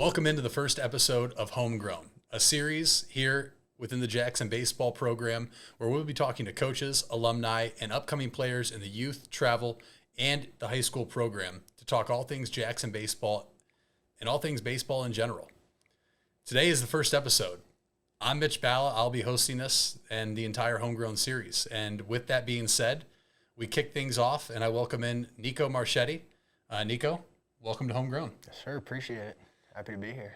Welcome into the first episode of Homegrown, a series here within the Jackson baseball program where we'll be talking to coaches, alumni, and upcoming players in the youth, travel, and the high school program to talk all things Jackson baseball and all things baseball in general. Today is the first episode. I'm Mitch Balla. I'll be hosting this and the entire Homegrown series. And with that being said, we kick things off and I welcome in Nico Marchetti. Nico, welcome to Homegrown. Yes, sir. Appreciate it. Happy to be here.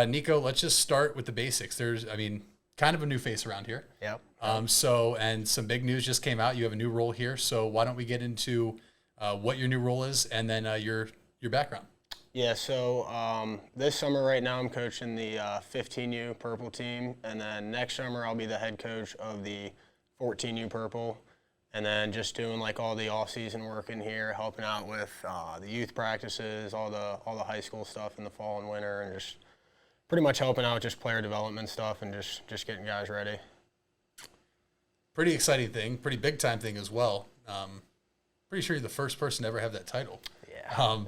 Nico, let's just start with the basics. There's, kind of a new face around here. Yep. And some big news just came out. You have a new role here. So why don't we get into what your new role is and then your background. Yeah, so this summer right now I'm coaching the 15U Purple team, and then next summer I'll be the head coach of the 14U Purple, and then just doing like all the off-season work in here, helping out with the youth practices, all the high school stuff in the fall and winter, and just pretty much helping out with just player development stuff and just getting guys ready. Pretty exciting thing, pretty big time thing as well. Pretty sure you're the first person to ever have that title. Yeah.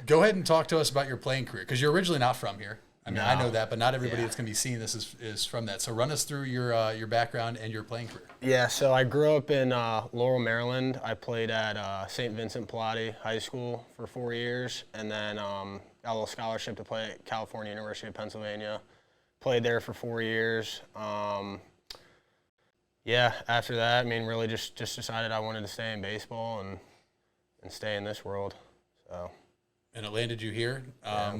Go ahead and talk to us about your playing career, because you're originally not from here. No. I know that, but not everybody that's going to be seeing this is from that. So run us through your background and your playing career. Yeah, so I grew up in Laurel, Maryland. I played at St. Vincent Pallotti High School for 4 years, and then got a little scholarship to play at California University of Pennsylvania. Played there for 4 years. After that, really just decided I wanted to stay in baseball and stay in this world. So. And it landed you here. Yeah.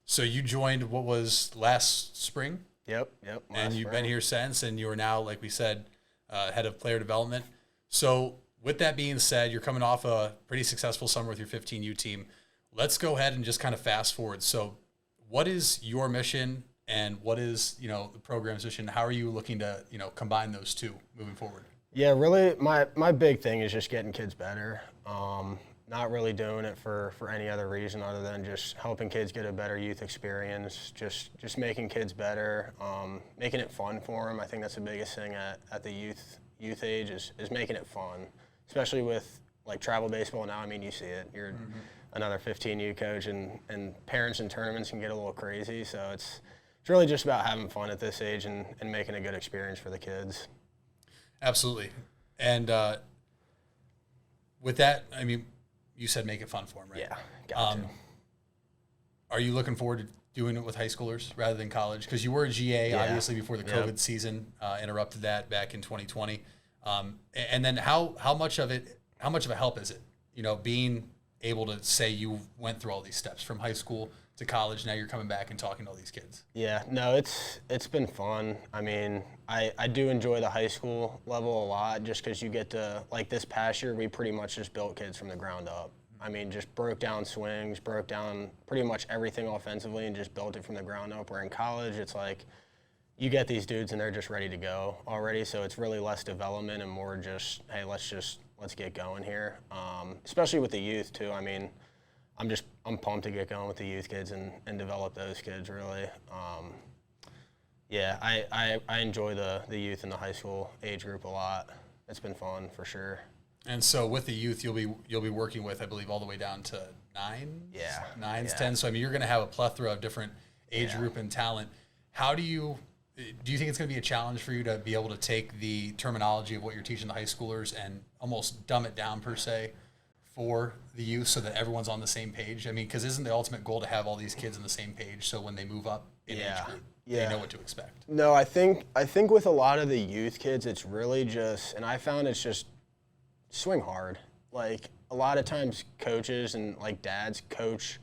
So you joined what was last spring? Yep. And you've been here since, and you are now, like we said, head of player development. So with that being said, you're coming off a pretty successful summer with your 15U team. Let's go ahead and just kind of fast forward. So what is your mission and what is, the program's mission? How are you looking to, combine those two moving forward? Yeah, really, my big thing is just getting kids better. Not really doing it for any other reason other than just helping kids get a better youth experience, just making kids better, making it fun for them. I think that's the biggest thing at the youth age is making it fun, especially with like travel baseball now. You see it. You're another 15U coach, and parents and tournaments can get a little crazy. So it's really just about having fun at this age and making a good experience for the kids. Absolutely. And with that, you said make it fun for them, right? Yeah, got to. Are you looking forward to doing it with high schoolers rather than college? Because you were a GA, obviously, before the COVID season interrupted that back in 2020. And then how much of a help is it, being able to say you went through all these steps from high school to college, now you're coming back and talking to all these kids? Yeah, no, it's been fun. I do enjoy the high school level a lot just because you get to, like this past year, we pretty much just built kids from the ground up. Just broke down swings, broke down pretty much everything offensively and just built it from the ground up. Where in college, it's like you get these dudes and they're just ready to go already, so it's really less development and more just, hey, let's get going here. Especially with the youth too. I'm pumped to get going with the youth kids and develop those kids really. I enjoy the youth and the high school age group a lot. It's been fun for sure. And so with the youth, you'll be working with, I believe, all the way down to nines, 10. So you're going to have a plethora of different age group and talent. How do you think it's going to be a challenge for you to be able to take the terminology of what you're teaching the high schoolers and almost dumb it down per se for the youth so that everyone's on the same page? Because isn't the ultimate goal to have all these kids on the same page so when they move up in age group, they know what to expect? No, I think with a lot of the youth kids, it's really just, and I found it's just swing hard. Like a lot of times coaches and like dads coach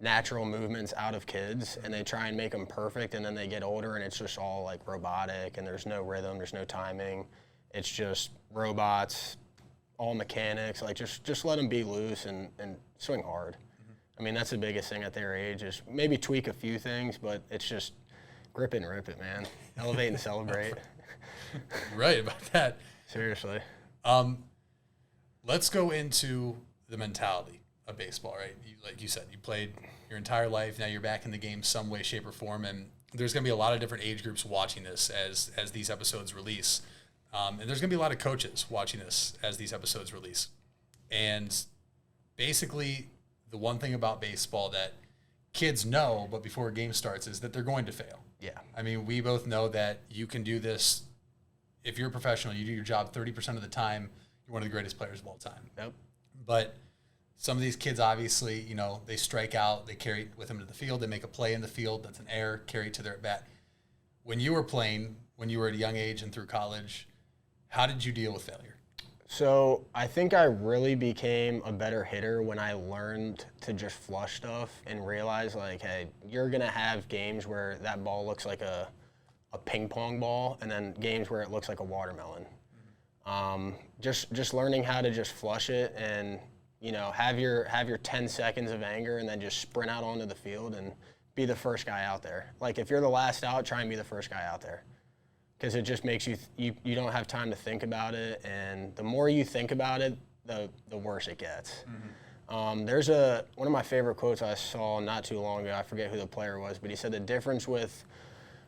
natural movements out of kids and they try and make them perfect, and then they get older and it's just all like robotic and there's no rhythm, there's no timing. It's just robots, all mechanics. Like just let them be loose and swing hard. That's the biggest thing at their age is maybe tweak a few things, but it's just grip it and rip it, man. Elevate and celebrate. Right about that. Seriously. Let's go into the mentality of baseball, right? Like you said, you played your entire life. Now you're back in the game some way, shape, or form, and there's going to be a lot of different age groups watching this as these episodes release. And there's going to be a lot of coaches watching this as these episodes release. And basically, the one thing about baseball that kids know, but before a game starts, is that they're going to fail. Yeah. I mean, we both know that you can do this. If you're a professional, you do your job 30% of the time, you're one of the greatest players of all time. Yep. But some of these kids, obviously, you know, they strike out, they carry it with them to the field, they make a play in the field, that's an error, carry it to their at bat. When you were playing, when you were at a young age and through college, how did you deal with failure? So I think I really became a better hitter when I learned to just flush stuff and realize, like, hey, you're going to have games where that ball looks like a ping pong ball, and then games where it looks like a watermelon. Just learning how to just flush it and, you know, have your 10 seconds of anger and then just sprint out onto the field and be the first guy out there. Like, if you're the last out, try and be the first guy out there, because it just makes you don't have time to think about it, and the more you think about it, the worse it gets. There's one of my favorite quotes I saw not too long ago. I forget who the player was, but he said the difference with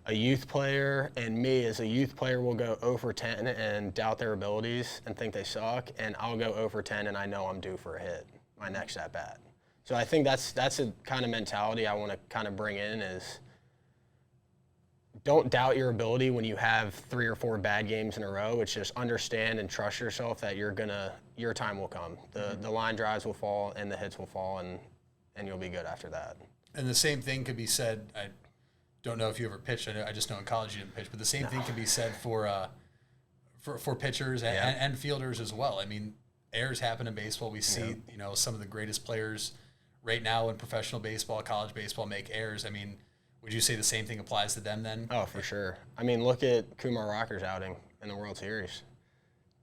a youth player and me is a youth player will go 0 for 10 and doubt their abilities and think they suck, and I'll go 0 for 10 and I know I'm due for a hit my next at bat. So I think that's a kind of mentality I want to kind of bring in is don't doubt your ability when you have 3 or 4 bad games in a row. It's just understand and trust yourself that your time will come. The line drives will fall and the hits will fall, and you'll be good after that. And the same thing could be said, I don't know if you ever pitched, I just know in college you didn't pitch, but the same thing can be said for pitchers and fielders as well. I mean, errors happen in baseball. We see, you know, some of the greatest players right now in professional baseball, college baseball make errors. I mean, would you say the same thing applies to them then? Oh, for sure. I mean, look at Kumar Rocker's outing in the World Series.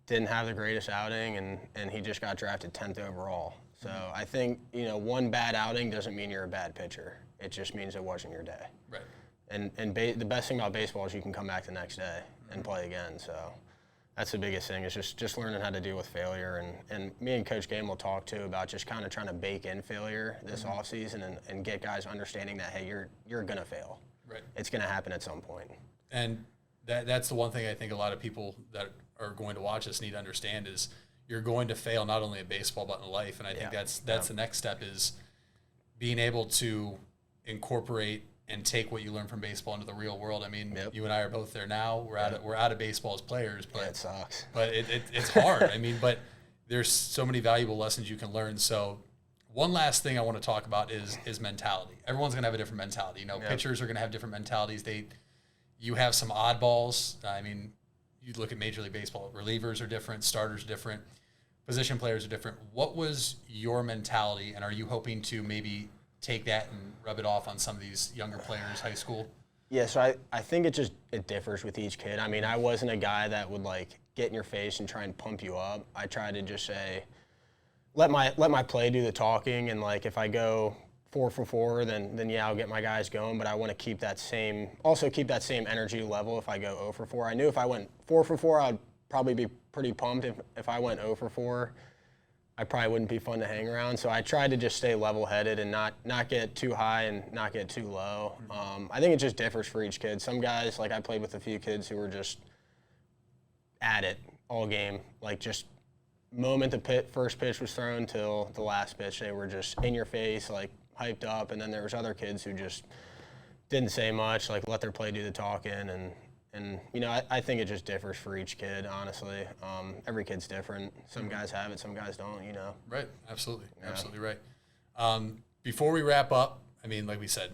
Didn't have the greatest outing, and he just got drafted 10th overall. So I think, you know, one bad outing doesn't mean you're a bad pitcher. It just means it wasn't your day. Right. And the best thing about baseball is you can come back the next day and play again. So that's the biggest thing is just learning how to deal with failure. And me and Coach Game will talk too about just kind of trying to bake in failure this offseason and get guys understanding that, hey, you're going to fail. Right. It's going to happen at some point. And that's the one thing I think a lot of people that are going to watch this need to understand is you're going to fail not only in baseball but in life. And I think that's the next step is being able to incorporate and take what you learn from baseball into the real world. I mean, you and I are both there now. We're out of baseball as players, but it sucks. But it's hard. I mean, but there's so many valuable lessons you can learn. So one last thing I want to talk about is mentality. Everyone's going to have a different mentality. You know, pitchers are going to have different mentalities. You have some oddballs. I mean, you look at Major League Baseball, relievers are different, starters are different, position players are different. What was your mentality, and are you hoping to maybe take that and rub it off on some of these younger players, high school? Yeah, so I think it differs with each kid. I mean, I wasn't a guy that would like get in your face and try and pump you up. I tried to just say, let my play do the talking, and like if I go 4 for 4, then yeah, I'll get my guys going. But I want to keep that same energy level if I go 0 for 4. I knew if I went 4 for 4, I'd probably be pretty pumped. If I went 0 for 4, I probably wouldn't be fun to hang around. So I tried to just stay level-headed and not get too high and not get too low. I think it just differs for each kid. Some guys, like I played with a few kids who were just at it all game. Like just moment the first pitch was thrown till the last pitch, they were just in your face, like hyped up. And then there was other kids who just didn't say much, like let their play do the talking. And you know, I think it just differs for each kid, honestly. Every kid's different. Some guys have it, some guys don't, you know. Right, absolutely, absolutely right. Before we wrap up, I mean, like we said,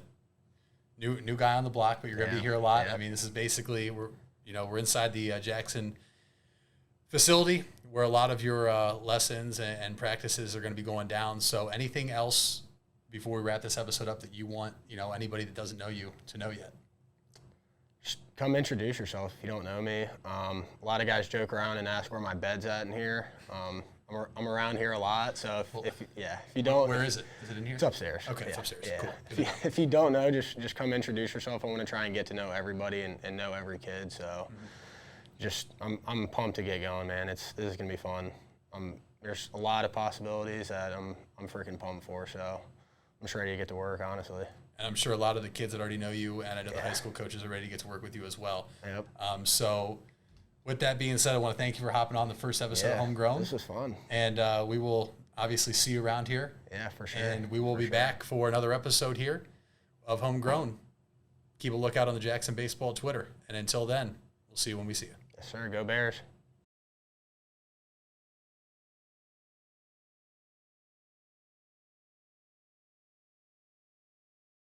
new guy on the block, but you're going to be here a lot. I mean, this is basically, we're inside the Jackson facility where a lot of your lessons and practices are going to be going down. So anything else before we wrap this episode up that you want, you know, anybody that doesn't know you to know yet? Come introduce yourself if you don't know me. A lot of guys joke around and ask where my bed's at in here. I'm around here a lot, so if you don't, where is it? Is it in here? It's upstairs. Okay, it's upstairs. Yeah. Cool. If you don't know, just come introduce yourself. I want to try and get to know everybody and know every kid. So, I'm pumped to get going, man. This is gonna be fun. There's a lot of possibilities that I'm freaking pumped for. So, I'm just ready to get to work, honestly. And I'm sure a lot of the kids that already know you, and I know the high school coaches are ready to get to work with you as well. Yep. So with that being said, I want to thank you for hopping on the first episode of Homegrown. This was fun. And we will obviously see you around here. Yeah, for sure. And we will be back for another episode here. of Homegrown. Keep a lookout on the Jackson Baseball Twitter. And until then, we'll see you when we see you. Yes, sir. Go Bears.